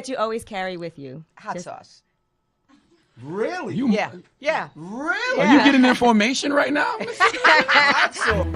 that you always carry with you? Hot sauce. Really? Yeah. Really? Are you getting information right now? Hot sauce.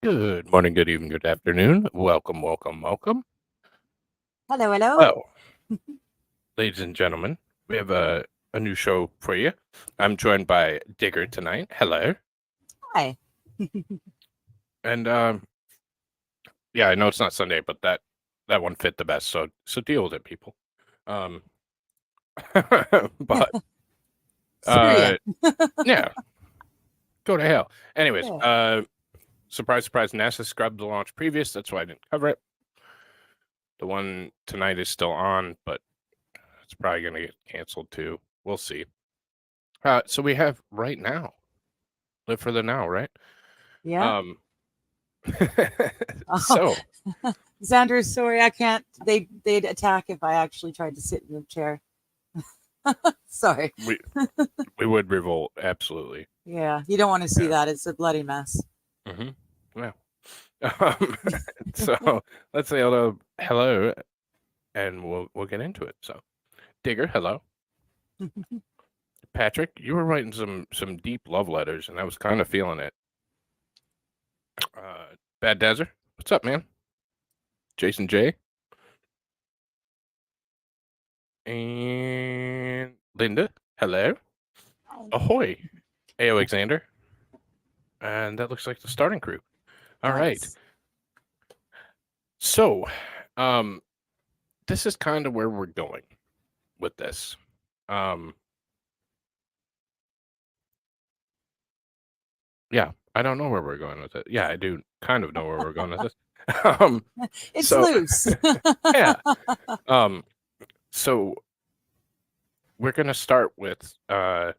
Good morning, good evening, good afternoon. Welcome. Hello, hello. Well, ladies and gentlemen, we have a new show for you. I'm joined by Digger tonight. Hello. Hi. And yeah, I know it's not Sunday, but that one fit the best. So deal with it, people. But yeah, go to hell. Anyways, surprise, NASA scrubbed the launch previous. That's why I didn't cover it. The one tonight is still on, but it's probably going to get canceled too. We'll see. So we have right now. Live for the now, right? Yeah. So, Xander, sorry, I can't. They'd attack if I actually tried to sit in the chair. Sorry. we would revolt, absolutely. Yeah, you don't want to see that. It's a bloody mess. Mm-hmm. Well, so let's say hello, and we'll get into it. So, Digger, hello. Patrick, you were writing some deep love letters, and I was kind of feeling it. Bad Desert, what's up, man? Jason J. And Linda, hello. Ahoy, A.O. Alexander. And that looks like the starting crew. All right. So, this is kind of where we're going with this. Yeah, I don't know where we're going with it. Yeah, I do kind of know where we're going with this. It's loose. Yeah. So we're going to start with, we're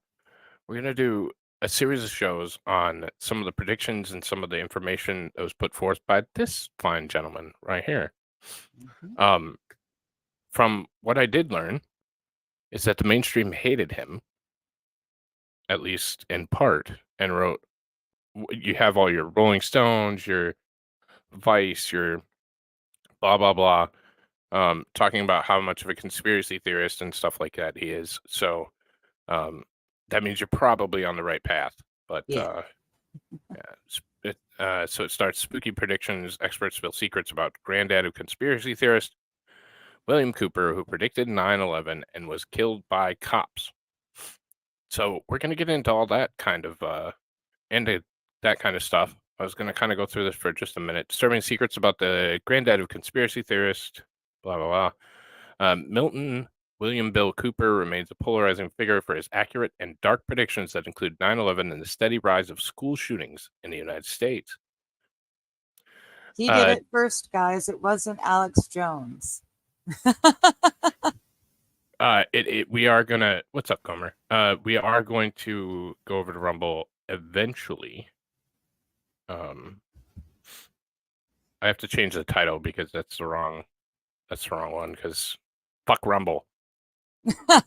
going to do a series of shows on some of the predictions and some of the information that was put forth by this fine gentleman right here. Mm-hmm. From what I did learn is that the mainstream hated him, at least in part, and wrote, you have all your Rolling Stones, your Vice, your blah, blah, blah, talking about how much of a conspiracy theorist and stuff like that he is. So that means you're probably on the right path. But so it starts spooky predictions. Experts spill secrets about granddad of conspiracy theorist William Cooper, who predicted 9/11 and was killed by cops. So we're going to get into all that kind of stuff. I was going to kind of go through this for just a minute. Disturbing secrets about the granddad of conspiracy theorist, blah, blah, blah. Milton William Bill Cooper remains a polarizing figure for his accurate and dark predictions that include 9/11 and the steady rise of school shootings in the United States. He did it first, guys. It wasn't Alex Jones. We are going to, what's up, Comer? We are going to go over to Rumble eventually. I have to change the title because that's the wrong one, because fuck Rumble.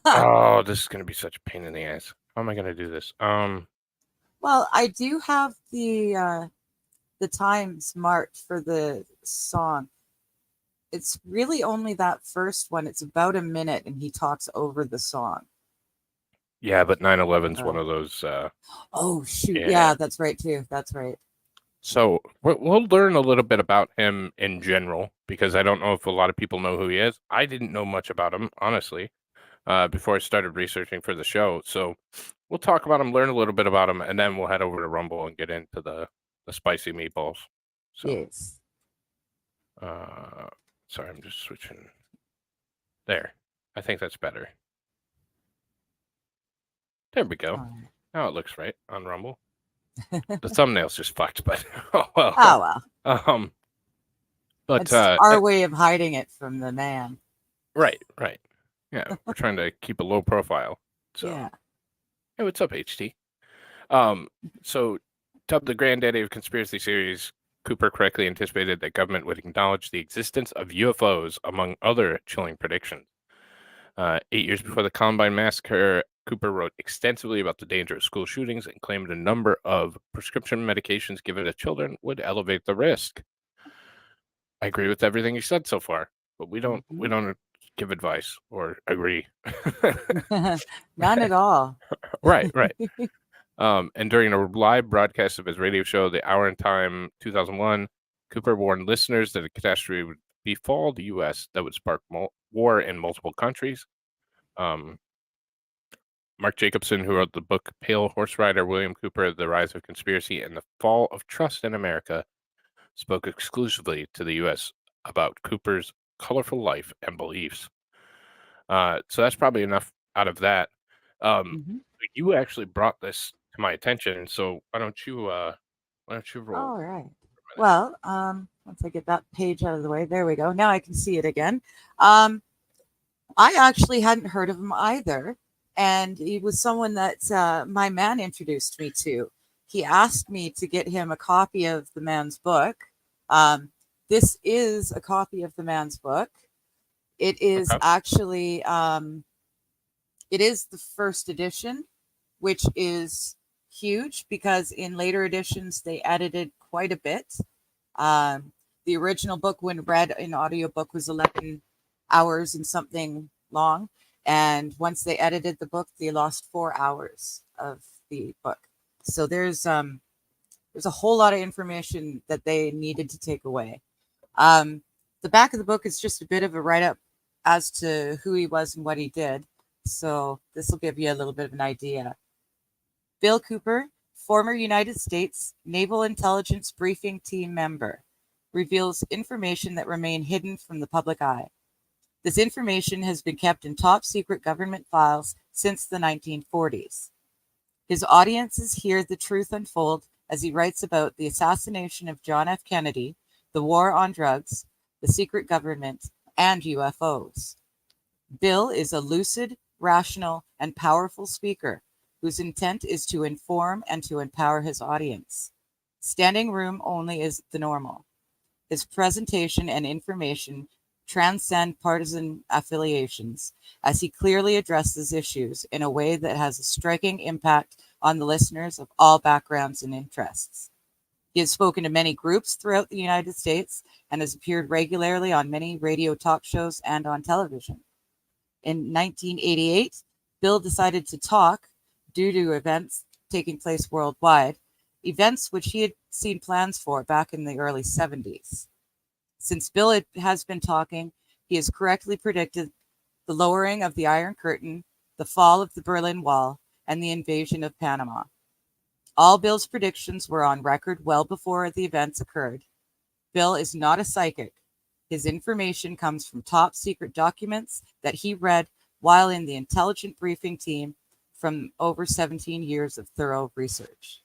Oh, this is going to be such a pain in the ass. How am I going to do this? Well, I do have the times marked for the song. It's really only that first one. It's about a minute, and he talks over the song. Yeah, but 9/11's one of those. Oh, shoot. Yeah, that's right, too. That's right. So we'll learn a little bit about him in general, because I don't know if a lot of people know who he is. I didn't know much about him, honestly, before I started researching for the show. So we'll talk about him, learn a little bit about him, and then we'll head over to Rumble and get into the spicy meatballs. So, yes. Sorry, I'm just switching. There. I think that's better. There we go. Alright. Now it looks right on Rumble. The thumbnail's just fucked, but oh well. Oh well. But It's our way of hiding it from the man. right. Yeah, we're trying to keep a low profile. So Yeah. hey, what's up, HT? So dubbed the granddaddy of conspiracy theories, Cooper correctly anticipated that government would acknowledge the existence of UFOs, among other chilling predictions. 8 years before the Columbine Massacre, Cooper wrote extensively about the danger of school shootings and claimed a number of prescription medications given to children would elevate the risk. I agree with everything you said so far, but we don't give advice or agree. None at all. Right. And during a live broadcast of his radio show, The Hour in Time 2001, Cooper warned listeners that a catastrophe would befall the U.S. that would spark war in multiple countries. Mark Jacobson, who wrote the book Pale Horse Rider, William Cooper, The Rise of Conspiracy and the Fall of Trust in America, spoke exclusively to the U.S. about Cooper's colorful life and beliefs. So that's probably enough out of that. You actually brought this to my attention, so why don't you roll? All right. Well, once I get that page out of the way, there we go. Now I can see it again. I actually hadn't heard of him either, and he was someone that my man introduced me to. He asked me to get him a copy of the man's book. This is a copy of the man's book. It is actually, it is the first edition, which is huge because in later editions, they edited quite a bit. The original book, when read in audiobook, was 11 hours and something long. And once they edited the book, they lost 4 hours of the book. So there's a whole lot of information that they needed to take away. The back of the book is just a bit of a write-up as to who he was and what he did. So this will give you a little bit of an idea. Bill Cooper, former United States Naval Intelligence Briefing Team member, reveals information that remain hidden from the public eye. This information has been kept in top secret government files since the 1940s. His audiences hear the truth unfold as he writes about the assassination of John F. Kennedy, the war on drugs, the secret government, and UFOs. Bill is a lucid, rational, and powerful speaker whose intent is to inform and to empower his audience. Standing room only is the normal. His presentation and information transcend partisan affiliations as he clearly addresses issues in a way that has a striking impact on the listeners of all backgrounds and interests. He has spoken to many groups throughout the United States and has appeared regularly on many radio talk shows and on television. In 1988, Bill decided to talk due to events taking place worldwide, events which he had seen plans for back in the early 70s. Since Bill has been talking, he has correctly predicted the lowering of the Iron Curtain, the fall of the Berlin Wall, and the invasion of Panama. All Bill's predictions were on record well before the events occurred. Bill is not a psychic. His information comes from top secret documents that he read while in the intelligent briefing team from over 17 years of thorough research.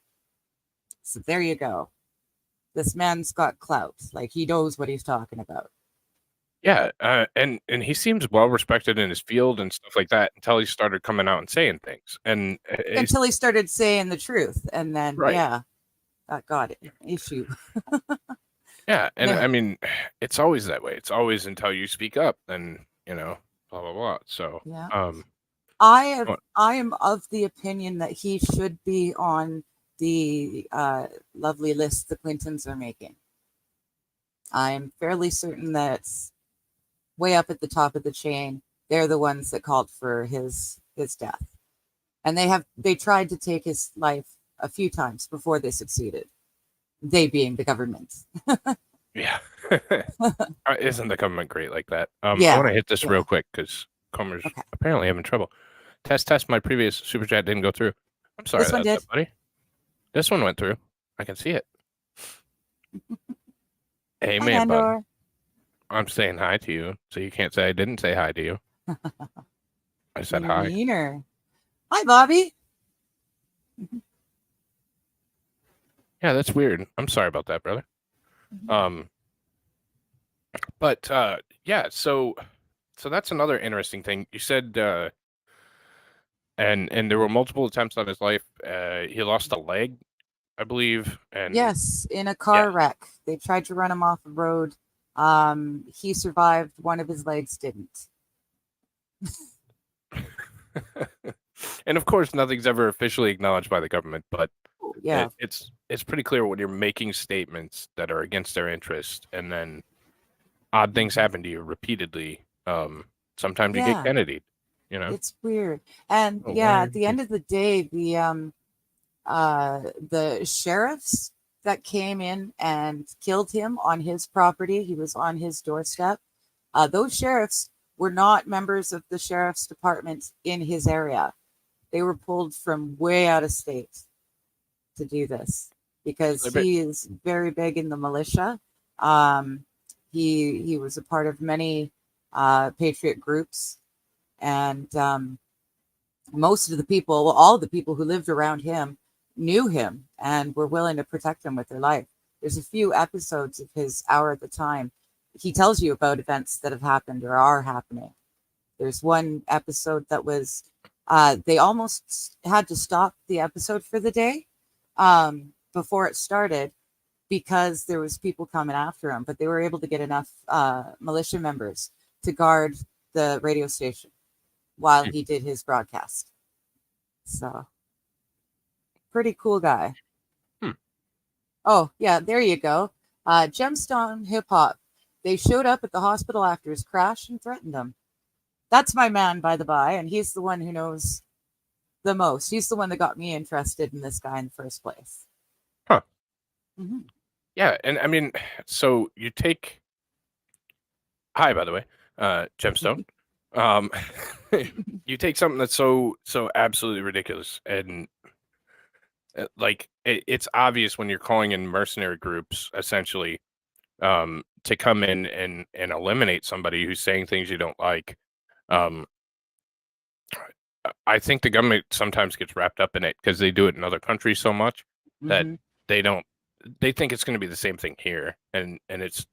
So there you go. This man's got clout. Like, he knows what he's talking about. Yeah, and he seems well respected in his field and stuff like that until he started coming out and saying things, and until he started saying the truth, and then right. That got an issue. Yeah, and I mean, it's always that way. It's always until you speak up, then blah blah blah. So yeah, I am of the opinion that he should be on the lovely list the Clintons are making. I'm fairly certain that it's way up at the top of the chain. They're the ones that called for his death, and they tried to take his life a few times before they succeeded. They being the government. Yeah. Isn't the government great like that? Yeah. I want to hit this real quick because Comer's apparently having trouble. Test. My previous super chat didn't go through. I'm sorry about that, buddy. This one went through. I can see it. Amen, bud. I'm saying hi to you, so you can't say I didn't say hi to you. I said You hi. meaner. Hi, Bobby. Yeah, that's weird. I'm sorry about that, brother. But yeah, so that's another interesting thing. You said and there were multiple attempts on his life. He lost a leg, I believe, and Yes, in a yeah. car wreck. They tried to run him off the road. He survived. One of his legs didn't. And of course, nothing's ever officially acknowledged by the government, but Yeah. it's pretty clear when you're making statements that are against their interest, and then odd things happen to you repeatedly. Sometimes you get Yeah. Kennedy, you know. It's weird. And Oh, yeah, why? at the end of the day, the sheriffs that came in and killed him on his property, he was on his doorstep. Those sheriffs were not members of the sheriff's department in his area. They were pulled from way out of state to do this because he is very big in the militia. He was a part of many patriot groups, and most of the people, well, all the people who lived around him knew him and were willing to protect him with their life. There's a few episodes of his Hour at the Time. He tells you about events that have happened or are happening. There's one episode that was, they almost had to stop the episode for the day before it started because there was people coming after him, but they were able to get enough militia members to guard the radio station while he did his broadcast. So, pretty cool guy. Oh, yeah, there you go. Gemstone Hip Hop. They showed up at the hospital after his crash and threatened him. That's my man, by the by, and he's the one who knows the most. He's the one that got me interested in this guy in the first place. Huh. Mm-hmm. Yeah, and I mean, so you take. Hi, by the way, Gemstone. You take something that's so absolutely ridiculous, and like it's obvious when you're calling in mercenary groups, essentially, to come in and eliminate somebody who's saying things you don't like. I think the government sometimes gets wrapped up in it because they do it in other countries so much that they don't. They think it's going to be the same thing here, and it's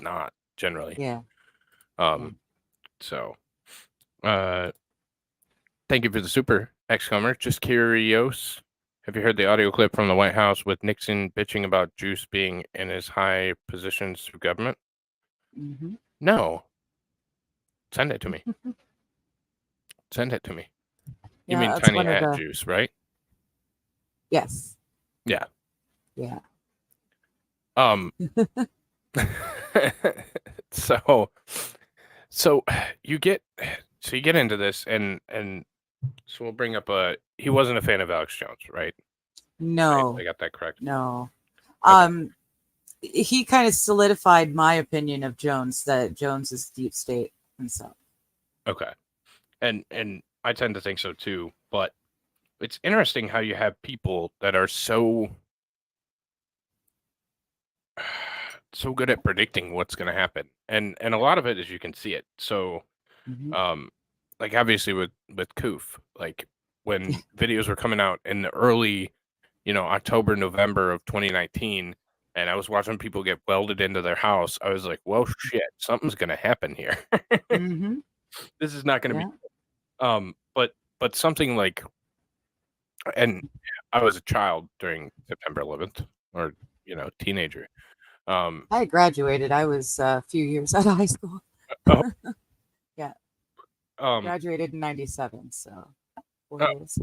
not generally. Yeah. So, thank you for the super X-comer. Just curious, have you heard the audio clip from the White House with Nixon bitching about Juice being in his high positions through government? No. Send it to me. Send it to me. You mean Tiny Hat Juice, right? Yes. Yeah. Yeah. So you get into this, and so we'll bring up he wasn't a fan of Alex Jones, right? No. I got that correct. No. Okay. He kind of solidified my opinion of Jones, that Jones is deep state himself. Okay. And I tend to think so too, but it's interesting how you have people that are so good at predicting what's going to happen, and a lot of it is you can see it. So, like obviously with Koof, like when videos were coming out in the early, October, November of 2019, and I was watching people get welded into their house, I was like, well, shit, something's going to happen here. This is not going to be, but something like, and I was a child during September 11th, or teenager. I graduated. I was a few years out of high school. Yeah. Graduated in 97, so 4 years.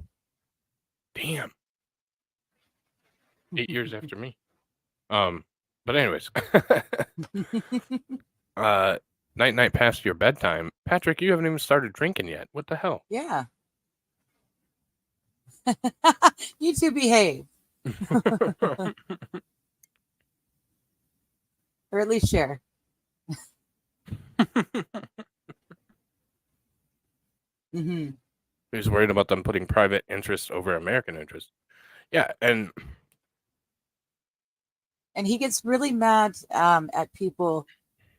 Damn. 8 years after me. But anyways. Night past your bedtime. Patrick, you haven't even started drinking yet. What the hell? Yeah. You two behave. Or at least share. He's worried about them putting private interest over American interest. Yeah, and he gets really mad at people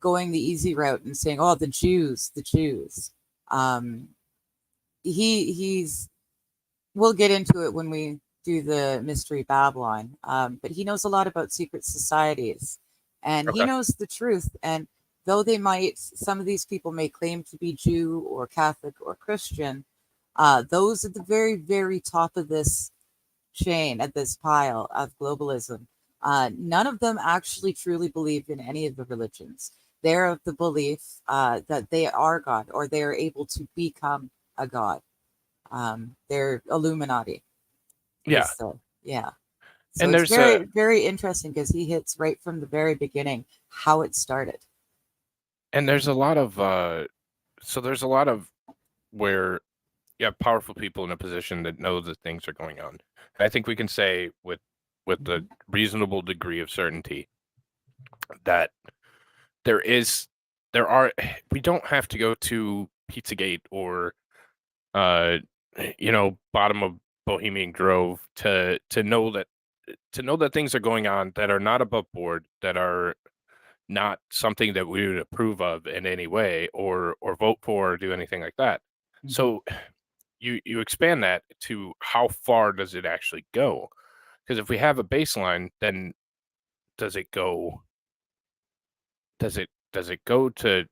going the easy route and saying, "Oh, the Jews." He's we'll get into it when we do the Mystery Babylon. But he knows a lot about secret societies, and he Okay. knows the truth. And though some of these people may claim to be Jew or Catholic or Christian, those at the very, very top of this chain, at this pile of globalism, none of them actually truly believe in any of the religions. They're of the belief that they are God, or they are able to become a God. They're Illuminati. Yeah. Yeah. So And it's there's very, very interesting because he hits right from the very beginning how it started. there's a lot of there's a lot of where you have powerful people in a position that know that things are going on. And I think we can say with a reasonable degree of certainty that we don't have to go to Pizzagate or bottom of Bohemian Grove to know that things are going on that are not above board, that are not something that we would approve of in any way or vote for or do anything like that. Mhm. So you expand that to how far does it actually go? Because if we have a baseline, then does it go to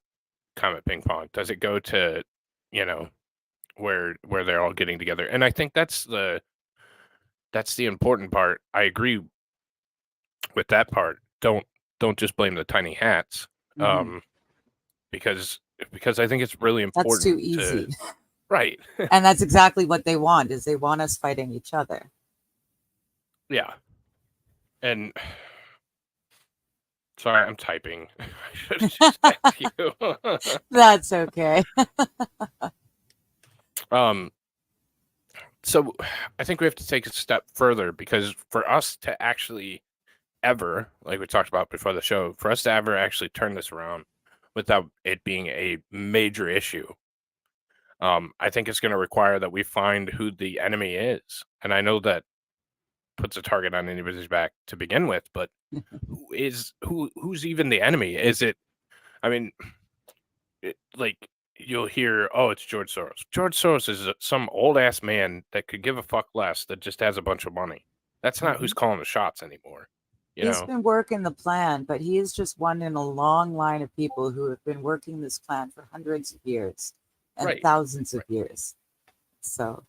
Comet Ping Pong? Does it go to, where they're all getting together? And I think that's the important part. I agree with that part. Don't just blame the tiny hats. Mhm. Because I think it's really That's too important easy. Right. And that's exactly what they want, is they want us fighting each other. Yeah. And sorry, I'm typing. I should have just asked you. That's okay. So I think we have to take a step further, because for us to actually ever, like we talked about before the show, for us to ever actually turn this around without it being a major issue, I think it's going to require that we find who the enemy is. And I know that puts a target on anybody's back to begin with, but who's even the enemy? Is it, I mean, like, you'll hear, oh, it's George Soros. George Soros is some old ass man that could give a fuck less, that just has a bunch of money. That's not who's calling the shots anymore. He's been working the plan, but he is just one in a long line of people who have been working this plan for hundreds of years and Right. thousands of years. So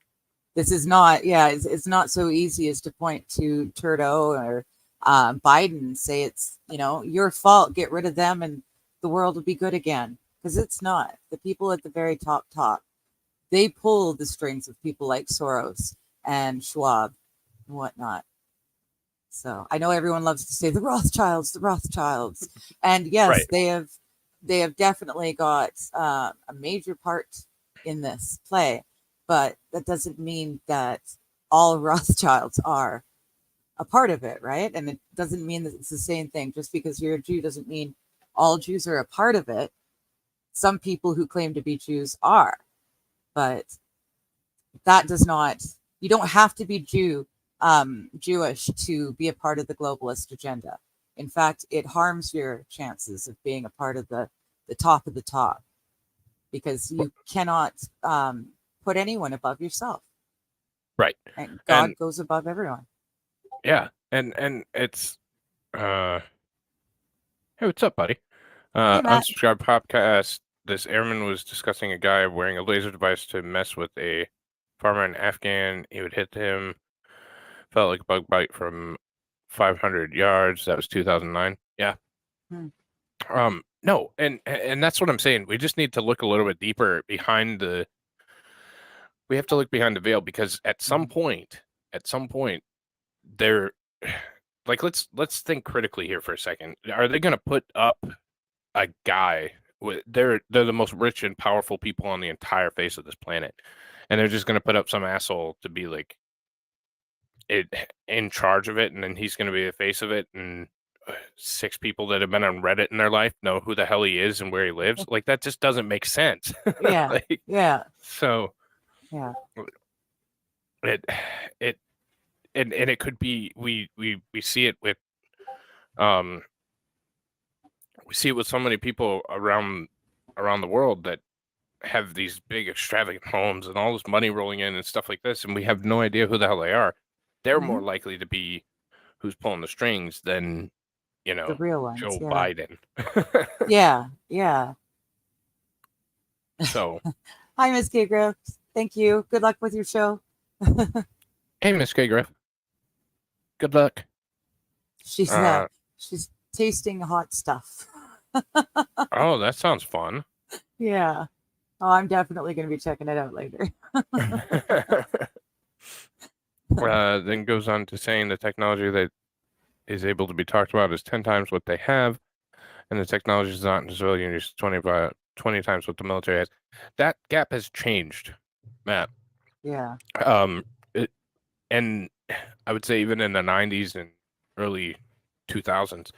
this is not, it's not so easy as to point to Trudeau or Biden and say it's, your fault, get rid of them and the world will be good again. Because it's not. The people at the very top, they pull the strings of people like Soros and Schwab and whatnot. So I know everyone loves to say the Rothschilds, and yes, Right. they have definitely got a major part in this play, but that doesn't mean that all Rothschilds are a part of it, right? And it doesn't mean that it's the same thing. Just because you're a Jew doesn't mean all Jews are a part of it. Some people who claim to be Jews are, but that does not. You don't have to be Jewish to be a part of the globalist agenda. In fact, it harms your chances of being a part of the top of the top, because you cannot put anyone above yourself. Right. And God goes above everyone. Yeah. And it's hey, what's up, buddy? Unsubscribed podcast. This airman was discussing a guy wearing a laser device to mess with a farmer in Afghan. He would hit him. Felt like a bug bite from 500 yards. That was 2009. Yeah. No, and that's what I'm saying. We just need to look a little bit deeper behind the. We have to look behind the veil, because at some point, they're like, let's think critically here for a second. Are they going to put up a guy? They're the most rich and powerful people on the entire face of this planet, and they're just going to put up some asshole to be like in charge of it, and then he's going to be the face of it, and 6 people that have been on Reddit in their life know who the hell he is and where he lives. Like, that just doesn't make sense. Yeah. Like, yeah. So yeah. It and it could be, we see it with we see it with so many people around the world that have these big extravagant homes and all this money rolling in and stuff like this, and we have no idea who the hell they are. They're more likely to be who's pulling the strings than, The real ones. Joe Yeah. Biden. Yeah. Yeah. So, Hi, Miss K. Griff. Thank you. Good luck with your show. hey, Miss K. Griff. Good luck. She's tasting hot stuff. Oh, that sounds fun. Yeah. Oh, I'm definitely going to be checking it out later. Then goes on to saying the technology that is able to be talked about is 10 times what they have, and the technology is not in civilian use 20 times what the military has. That gap has changed, Matt. Yeah. And I would say even in the 90s and early 2000s,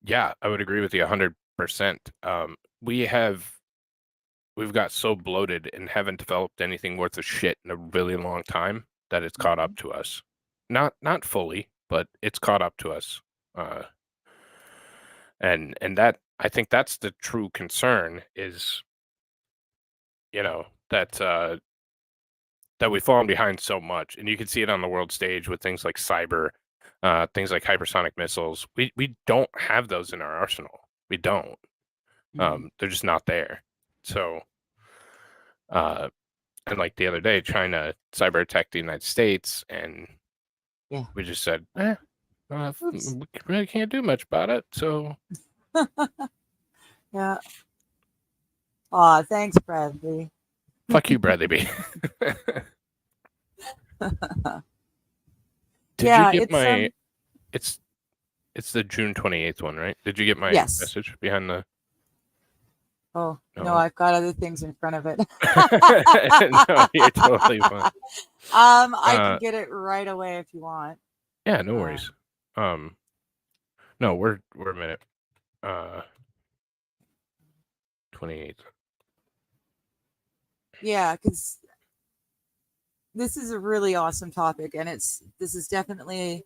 yeah, I would agree with you 100%. We've got so bloated and haven't developed anything worth a shit in a really long time that it's caught up to us. Not fully, but it's caught up to us. And that, I think that's the true concern is, that we've fallen behind so much. And you can see it on the world stage with things like cyber, things like hypersonic missiles. We don't have those in our arsenal. We don't. They're just not there. So, and like the other day, China cyber attacked the United States, and we just said, we really can't do much about it. So, yeah. Aw, thanks, Bradley. Fuck you, Bradley B. Did Yeah, you get my? It's the June 28th one, right? Did you get my message behind the? Oh no, I've got other things in front of it. No, you're totally fine. I can get it right away if you want. Yeah, no worries. No, we're a minute. 28th. Yeah, because this is a really awesome topic, and this is definitely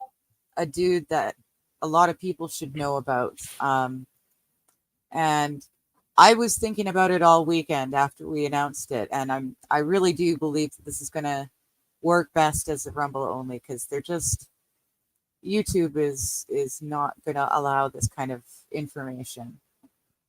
a dude that a lot of people should know about. And I was thinking about it all weekend after we announced it, and I really do believe that this is going to work best as a Rumble only, because they're just YouTube is not going to allow this kind of information.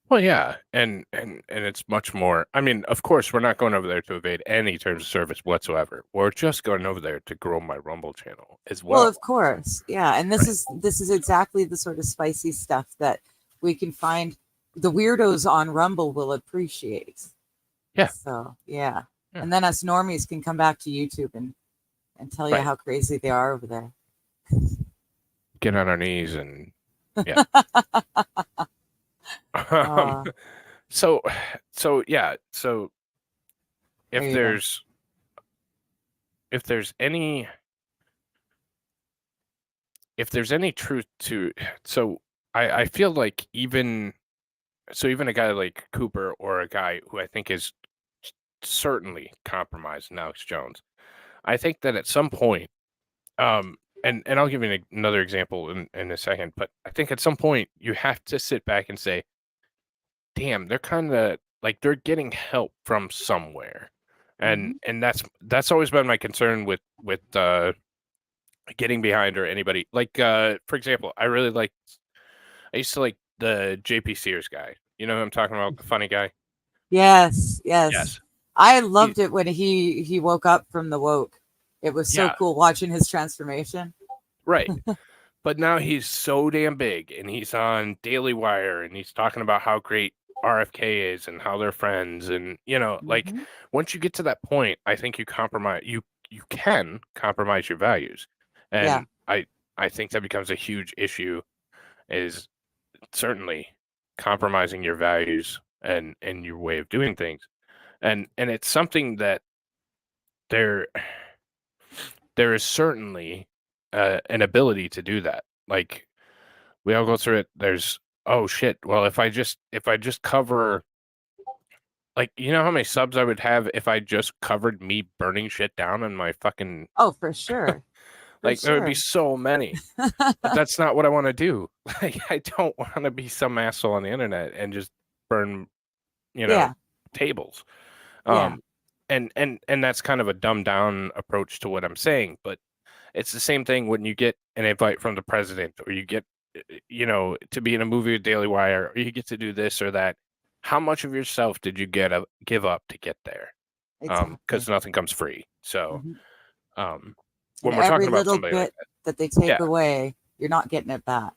Well, yeah, and it's much more. I mean, of course, we're not going over there to evade any terms of service whatsoever. We're just going over there to grow my Rumble channel as well. Well, of course, yeah, and this is exactly the sort of spicy stuff that we can find the weirdos on Rumble will appreciate. Yeah. So yeah. And then us normies can come back to YouTube and tell you how crazy they are over there. Get on our knees and yeah. So yeah. So if there's any truth to, so I feel like even a guy like Cooper, or a guy who I think is certainly compromised, Alex Jones, I think that at some point, and I'll give you another example in a second, but I think at some point you have to sit back and say, damn, they're kind of like, they're getting help from somewhere. And that's always been my concern with getting behind, or anybody like, for example, I used to like the JP Sears guy. You know who I'm talking about? The funny guy. Yes. I loved it when he woke up from the woke. It was so cool watching his transformation. Right. But now he's so damn big, and he's on Daily Wire, and he's talking about how great RFK is and how they're friends. And, like, once you get to that point, I think you can compromise your values. And I think that becomes a huge issue, is certainly compromising your values and your way of doing things. And it's something that there is certainly an ability to do that. Like, we all go through it. There's, oh shit, well, if I just cover, like, you know how many subs I would have if I just covered me burning shit down on my fucking... Oh, for sure. Like there would be sure. so many, but that's not what I want to do. Like I don't want to be some asshole on the internet and just burn, Yeah, tables. yeah, Um, and that's kind of a dumbed down approach to what I'm saying, but it's the same thing when you get an invite from the president, or you get, to be in a movie with Daily Wire, or you get to do this or that. How much of yourself did you give up to get there? exactly. Because nothing comes free. So, Hmm. um, And when we're every talking about little somebody like bit that, that they take yeah, away, you're not getting it back.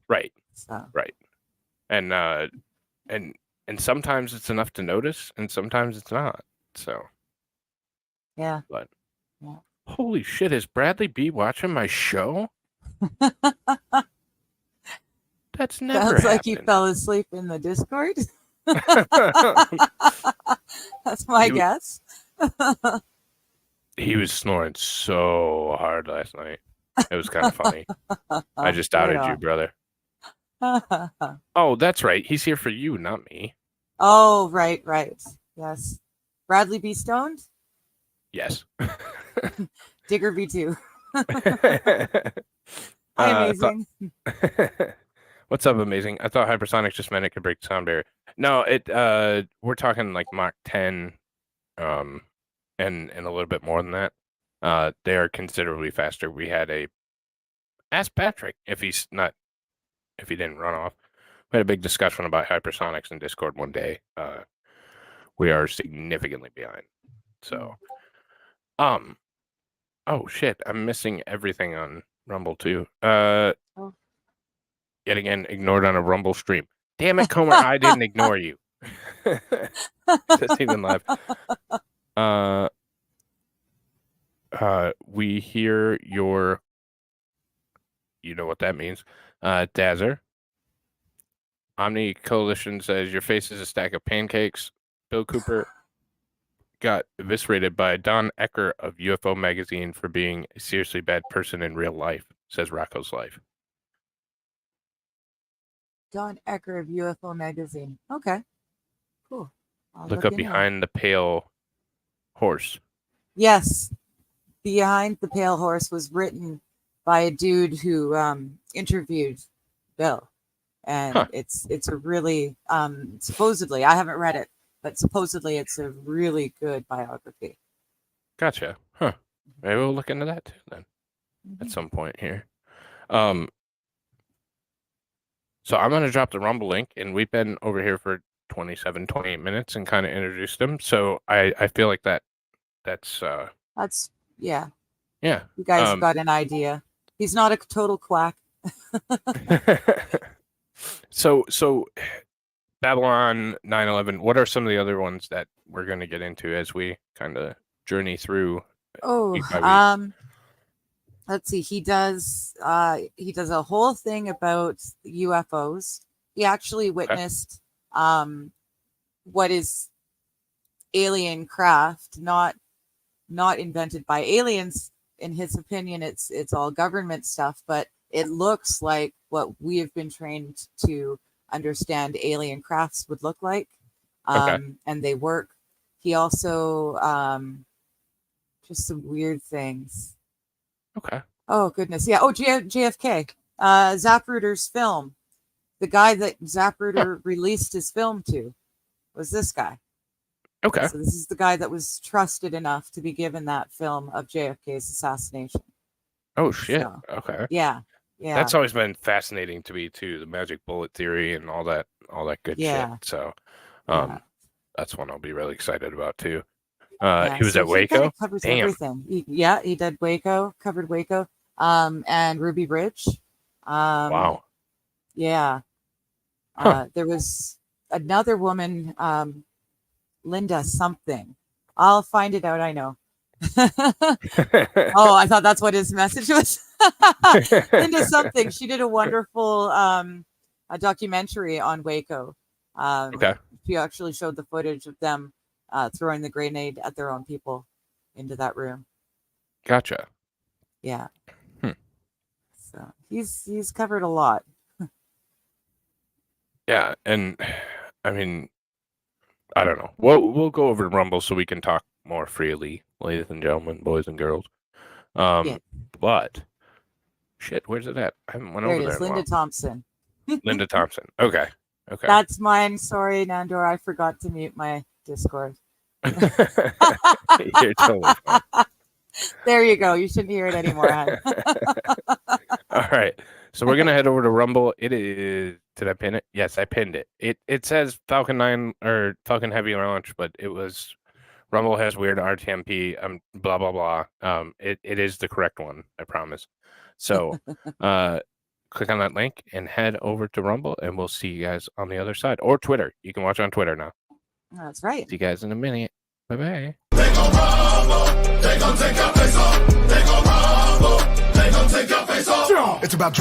right, So, right, and and and sometimes it's enough to notice, and sometimes it's not. So, yeah. but Yeah. holy shit, is Bradley B watching my show? That's never Sounds like you happened. fell asleep in the Discord. That's my he, guess. he was snoring so hard last night. It was kind of funny. I just Right outed you, on. brother. Oh, that's right. He's here for you, not me. Oh, right, right. Yes. Bradley B. Stoned? Yes. Digger V2. Hi, I thought. amazing. What's up, amazing? I thought hypersonic just meant it could break the sound barrier. No, we're talking like Mach 10, and a little bit more than that. They are considerably faster. We had ask Patrick if he didn't run off. We had a big discussion about hypersonics in Discord one day. We are significantly behind. So, oh shit, I'm missing everything on Rumble too. Oh. Yet again, ignored on a Rumble stream. Damn it, Comer, I didn't ignore you. That's even live. We hear your, you know what that means. Dazzer. Omni Coalition says your face is a stack of pancakes. Bill Cooper got eviscerated by Don Ecker of UFO magazine for being a seriously bad person in real life, says Rocco's Life. Don Ecker of UFO magazine. Okay. Cool. I'll Look look up into that. behind the pale horse. Yes. Behind the Pale Horse was written by a dude who interviewed Bill. And it's a really supposedly, I haven't read it, but supposedly it's a really good biography. Gotcha. Huh. Maybe we'll look into that too then at some point here. So I'm going to drop the Rumble link, and we've been over here for 28 minutes and kind of introduced him. So I feel like that's yeah. Yeah. You guys got an idea. He's not a total quack. So Babylon 9/11, what are some of the other ones that we're going to get into as we kind of journey through week by week? Let's see. He does a whole thing about UFOs. He actually witnessed what is alien craft, not invented by aliens. In his opinion, it's all government stuff, but it looks like what we have been trained to understand alien crafts would look like. And they work. He also just some weird things. Okay. Oh goodness, yeah. Oh, JFK, Zapruder's film. The guy that Zapruder released his film to was this guy. Okay. So this is the guy that was trusted enough to be given that film of JFK's assassination. Oh shit. So, okay. Yeah. That's always been fascinating to me too, the magic bullet theory and all that good shit. So that's one I'll be really excited about too. He was at Waco. He covers everything. He did Waco, covered Waco, and Ruby Ridge. Wow. Yeah. There was another woman, Linda something. I'll find it out. I know. Oh, I thought that's what his message was. Linda something. She did a wonderful a documentary on Waco. She actually showed the footage of them throwing the grenade at their own people into that room. Gotcha. Yeah. So he's covered a lot. Yeah, and I mean, I don't know. We'll go over to Rumble so we can talk more freely, ladies and gentlemen, boys and girls. Yeah. But shit, where's it at? I haven't went There over it there is, in a Linda while. Thompson. Linda Thompson. Okay. That's mine. Sorry, Nandor. I forgot to mute my Discord. You're totally fine. There you go. You shouldn't hear it anymore, hon. All right. So we're gonna head over to Rumble. It is. Did I pin it? Yes, I pinned it. It says Falcon 9 or Falcon Heavy launch, but it was Rumble has weird RTMP. Blah blah blah. It is the correct one. I promise. So, click on that link and head over to Rumble, and we'll see you guys on the other side, or Twitter. You can watch on Twitter now. That's right. See you guys in a minute. Bye bye. They gon' rumble, they gon' take your face off. They gon' rumble, they gon' take your face off. It's about